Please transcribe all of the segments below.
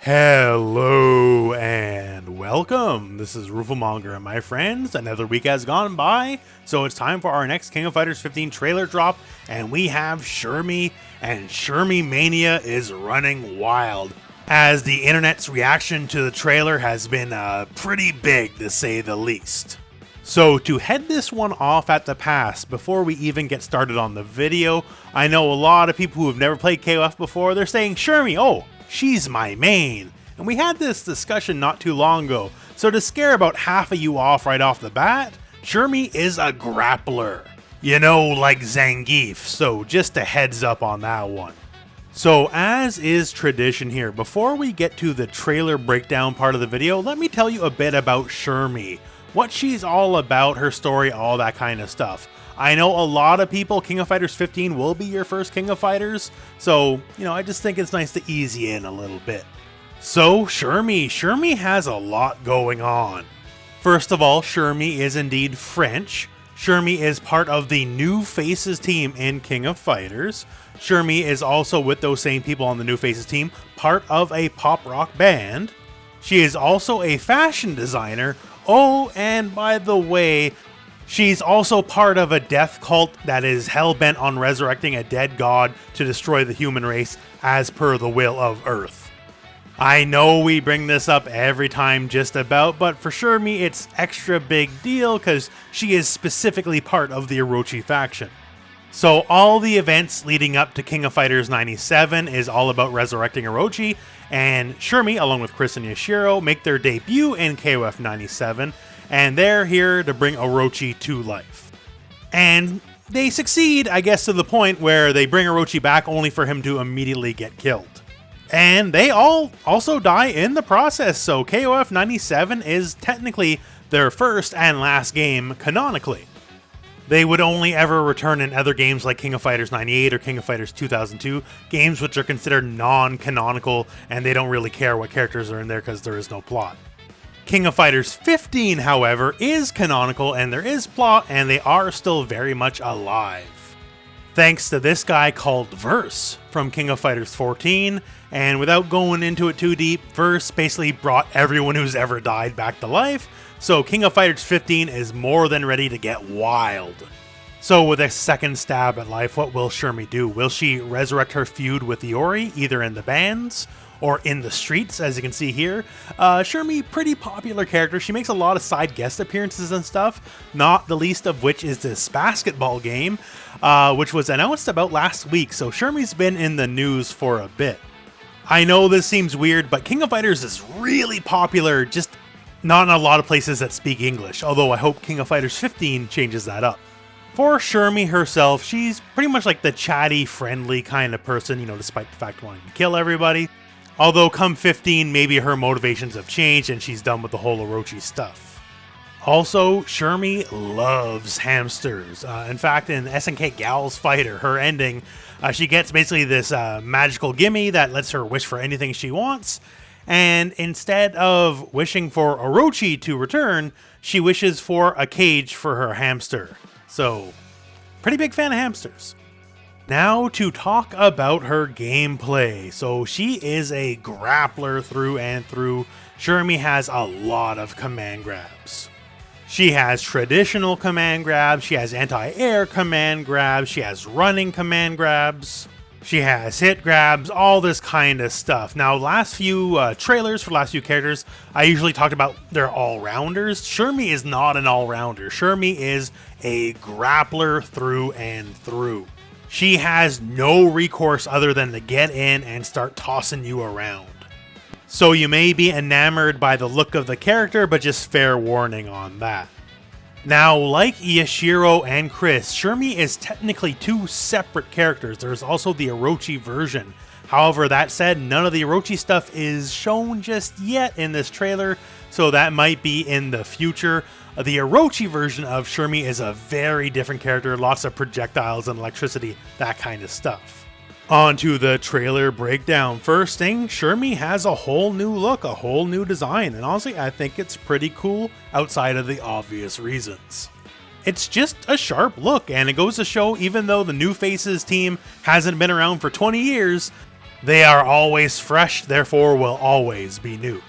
Hello and welcome. This is Rooflemonger and my friends. Another week has gone by, so it's time for our next King of Fighters 15 trailer drop, and we have Shermie, and Shermie Mania is running wild, as the internet's reaction to the trailer has been pretty big, to say the least. So to head this one off at the pass, before we even get started on the video, I know a lot of people who have never played KOF before, they're saying, Shermie, oh, she's my main. And we had this discussion not too long ago, so to scare about half of you off right off the bat, Shermie is a grappler. You know, like Zangief, so just a heads up on that one. So as is tradition here, before we get to the trailer breakdown part of the video, let me tell you a bit about Shermie. What she's all about, her story, all that kind of stuff. I know a lot of people, King of Fighters 15 will be your first King of Fighters, so, I just think it's nice to ease you in a little bit. So, Shermie has a lot going on. First of all, Shermie is indeed French. Shermie is part of the New Faces team in King of Fighters. Shermie is also, with those same people on the New Faces team, part of a pop rock band. She is also a fashion designer. Oh, and by the way, she's also part of a death cult that is hell-bent on resurrecting a dead god to destroy the human race as per the will of Earth. I know we bring this up every time just about, but for Shermie it's extra big deal because she is specifically part of the Orochi faction. So all the events leading up to King of Fighters 97 is all about resurrecting Orochi, and Shermie, along with Chris and Yashiro, make their debut in KOF 97, and they're here to bring Orochi to life. And they succeed, I guess, to the point where they bring Orochi back only for him to immediately get killed. And they all also die in the process, so KOF 97 is technically their first and last game canonically. They would only ever return in other games like King of Fighters 98 or King of Fighters 2002, games which are considered non-canonical and they don't really care what characters are in there because there is no plot. King of Fighters 15, however, is canonical and there is plot and they are still very much alive. Thanks to this guy called Verse from King of Fighters 14, and without going into it too deep, Verse basically brought everyone who's ever died back to life, so King of Fighters 15 is more than ready to get wild. So with a second stab at life, what will Shermie do? Will she resurrect her feud with Iori, either in the bands or in the streets, as you can see here? Shermie, pretty popular character. She makes a lot of side guest appearances and stuff, not the least of which is this basketball game, which was announced about last week, so Shermie's been in the news for a bit. I know this seems weird, but King of Fighters is really popular, just not in a lot of places that speak English, although I hope King of Fighters 15 changes that up. For Shermie herself, she's pretty much like the chatty, friendly kind of person, despite the fact wanting to kill everybody. Although come 15, maybe her motivations have changed and she's done with the whole Orochi stuff. Also, Shermie loves hamsters. In fact, in SNK Gal's Fighter, her ending, she gets basically this magical gimme that lets her wish for anything she wants. And instead of wishing for Orochi to return, she wishes for a cage for her hamster. So, pretty big fan of hamsters. Now to talk about her gameplay. So she is a grappler through and through. Shermie has a lot of command grabs. She has traditional command grabs, she has anti-air command grabs, she has running command grabs. She has hit grabs, all this kind of stuff. Now, last few trailers for last few characters, I usually talked about their all-rounders. Shermie is not an all-rounder. Shermie is a grappler through and through. She has no recourse other than to get in and start tossing you around. So you may be enamored by the look of the character, but just fair warning on that. Now, like Yashiro and Chris, Shermie is technically two separate characters. There's also the Orochi version. However, that said, none of the Orochi stuff is shown just yet in this trailer, so that might be in the future. The Orochi version of Shermie is a very different character, lots of projectiles and electricity, that kind of stuff. On to the trailer breakdown. First thing, Shermie has a whole new look, a whole new design, and honestly, I think it's pretty cool outside of the obvious reasons. It's just a sharp look, and it goes to show even though the New Faces team hasn't been around for 20 years, They are always fresh, therefore will always be new.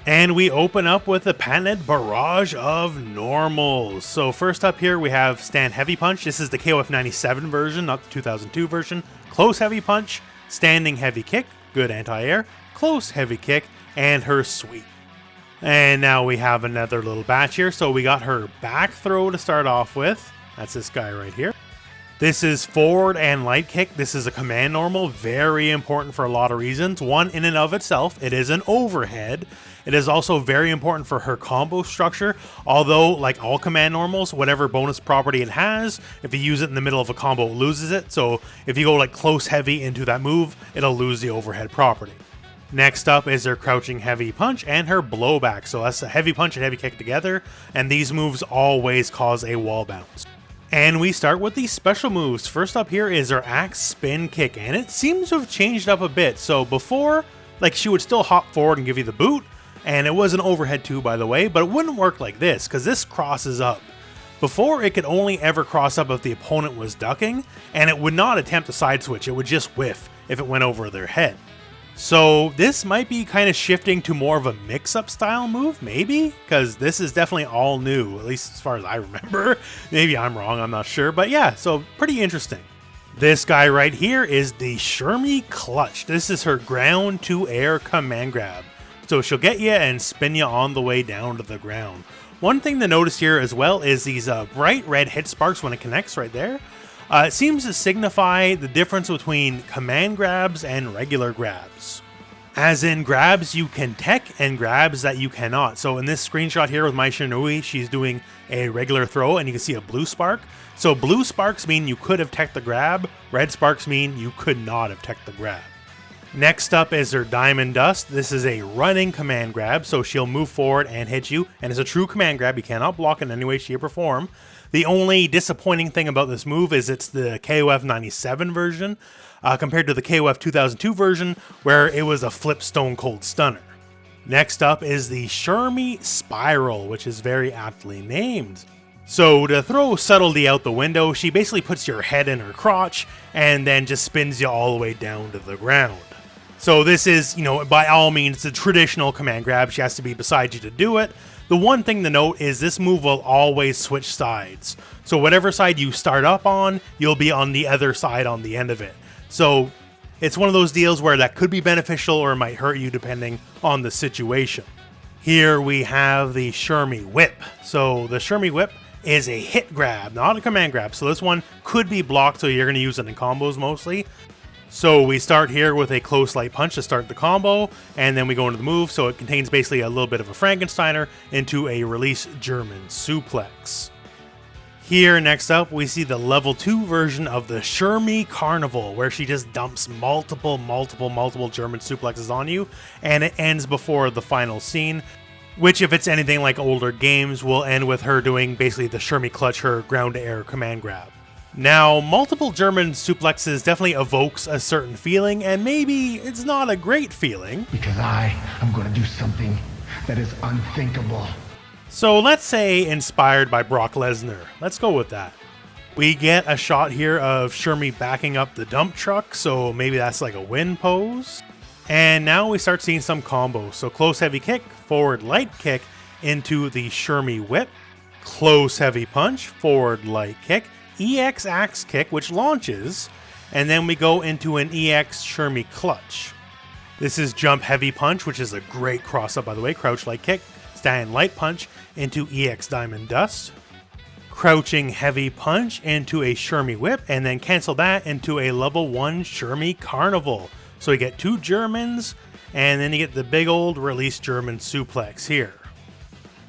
And we open up with a patented barrage of normals. So first up here we have Stand Heavy Punch. This is the KOF 97 version, not the 2002 version. Close Heavy Punch, Standing Heavy Kick, good anti-air, Close Heavy Kick, and her Sweep. And now we have another little batch here. So we got her back throw to start off with. That's this guy right here. This is forward and light kick. This is a command normal, very important for a lot of reasons. One, in and of itself, it is an overhead. It is also very important for her combo structure, although like all command normals, whatever bonus property it has, if you use it in the middle of a combo, it loses it. So if you go like close heavy into that move, it'll lose the overhead property. Next up is her crouching heavy punch and her blowback. So that's a heavy punch and heavy kick together, and these moves always cause a wall bounce. And we start with these special moves. First up here is her axe spin kick, and it seems to have changed up a bit. So before, like, she would still hop forward and give you the boot, and it was an overhead too, by the way, but it wouldn't work like this, because this crosses up. Before, it could only ever cross up if the opponent was ducking, and it would not attempt a side switch, it would just whiff if it went over their head. So this might be kind of shifting to more of a mix-up style move, maybe? Because this is definitely all new, at least as far as I remember. Maybe I'm wrong, I'm not sure. But yeah, so pretty interesting. This guy right here is the Shermie Clutch. This is her ground to air command grab. So she'll get you and spin you on the way down to the ground. One thing to notice here as well is these bright red hit sparks when it connects right there. It seems to signify the difference between command grabs and regular grabs. As in grabs you can tech and grabs that you cannot. So in this screenshot here with my Shinui, she's doing a regular throw and you can see a blue spark. So blue sparks mean you could have teched the grab, red sparks mean you could not have teched the grab. Next up is her Diamond Dust. This is a running command grab, so she'll move forward and hit you, and it's a true command grab. You cannot block in any way, shape, or form. The only disappointing thing about this move is it's the KOF 97 version, compared to the KOF 2002 version, where it was a flip Stone Cold Stunner. Next up is the Shermie Spiral, which is very aptly named. So to throw subtlety out the window, she basically puts your head in her crotch, and then just spins you all the way down to the ground. So this is, by all means, the traditional command grab. She has to be beside you to do it. The one thing to note is this move will always switch sides. So whatever side you start up on, you'll be on the other side on the end of it. So it's one of those deals where that could be beneficial or it might hurt you depending on the situation. Here we have the Shermie Whip. So the Shermie Whip is a hit grab, not a command grab. So this one could be blocked, so you're going to use it in combos mostly. So we start here with a close light punch to start the combo, and then we go into the move. So it contains basically a little bit of a Frankensteiner into a release German suplex. Here next up, we see the level 2 version of the Shermie Carnival, where she just dumps multiple German suplexes on you, and it ends before the final scene, which if it's anything like older games, will end with her doing basically the Shermie Clutch, her ground to air command grab. Now, multiple German suplexes definitely evokes a certain feeling, and maybe it's not a great feeling. Because I am going to do something that is unthinkable. So let's say inspired by Brock Lesnar. Let's go with that. We get a shot here of Shermie backing up the dump truck, so maybe that's like a win pose. And now we start seeing some combos. So close heavy kick, forward light kick into the Shermie Whip, close heavy punch, forward light kick, EX axe kick, which launches, and then we go into an EX Shermie Clutch. This is jump heavy punch, which is a great cross up by the way, crouch light kick, stand light punch into EX Diamond Dust, crouching heavy punch into a Shermie Whip, and then cancel that into a level 1 Shermie Carnival. So you get 2 Germans, and then you get the big old release German suplex here.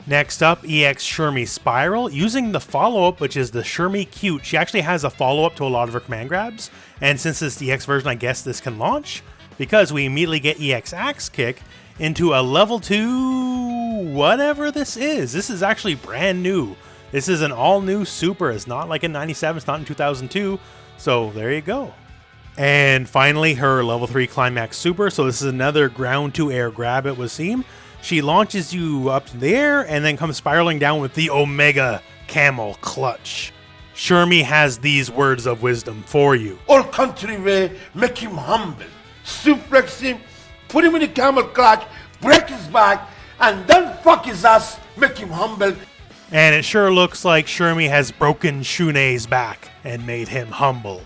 Next up, EX Shermie Spiral, using the follow-up, which is the Shermie Cute. She actually has a follow-up to a lot of her command grabs, and since it's the EX version, I guess this can launch, because we immediately get EX Axe Kick into a level 2, whatever this is. This is actually brand new. This is an all-new super. It's not like in 97, it's not in 2002, so there you go. And finally, her level 3 Climax Super, so this is another ground to air grab, it would seem. She launches you up to the air and then comes spiraling down with the Omega Camel Clutch. Shermie has these words of wisdom for you. All country way make him humble. suplex him, put him in the camel clutch, break his back, and then fuck his ass, make him humble. And it sure looks like Shermie has broken Shune's back and made him humble.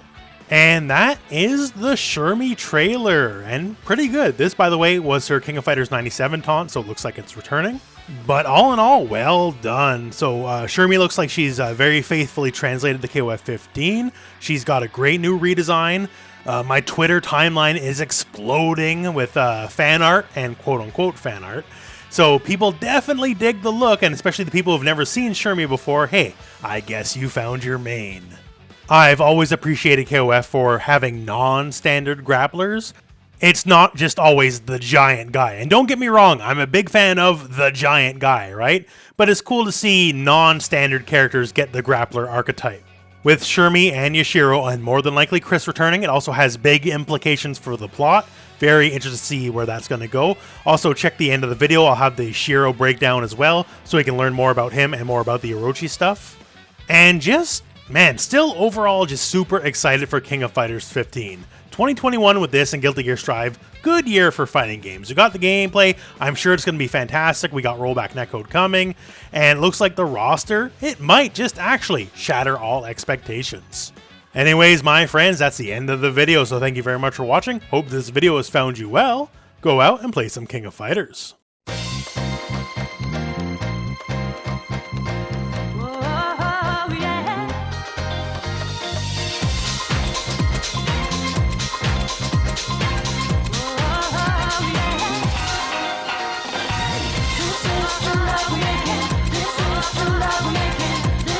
And that is the Shermie trailer, and pretty good. This, by the way, was her King of Fighters 97 taunt, so it looks like it's returning. But all in all, well done. So Shermie looks like she's very faithfully translated the KOF 15. She's got a great new redesign. My Twitter timeline is exploding with fan art and quote-unquote fan art. So people definitely dig the look, and especially the people who've never seen Shermie before, hey, I guess you found your main. I've always appreciated KOF for having non-standard grapplers. It's not just always the giant guy. And don't get me wrong, I'm a big fan of the giant guy, right? But it's cool to see non-standard characters get the grappler archetype. With Shermie and Yashiro and more than likely Chris returning, it also has big implications for the plot. Very interested to see where that's going to go. Also, check the end of the video. I'll have the Shiro breakdown as well, so you can learn more about him and more about the Orochi stuff. And just, man, still overall just super excited for King of Fighters 15. 2021 with this and Guilty Gear Strive, good year for fighting games. We got the gameplay, I'm sure it's going to be fantastic. We got rollback netcode coming, and it looks like the roster, it might just actually shatter all expectations. Anyways, my friends, that's the end of the video, so thank you very much for watching. Hope this video has found you well. Go out and play some King of Fighters.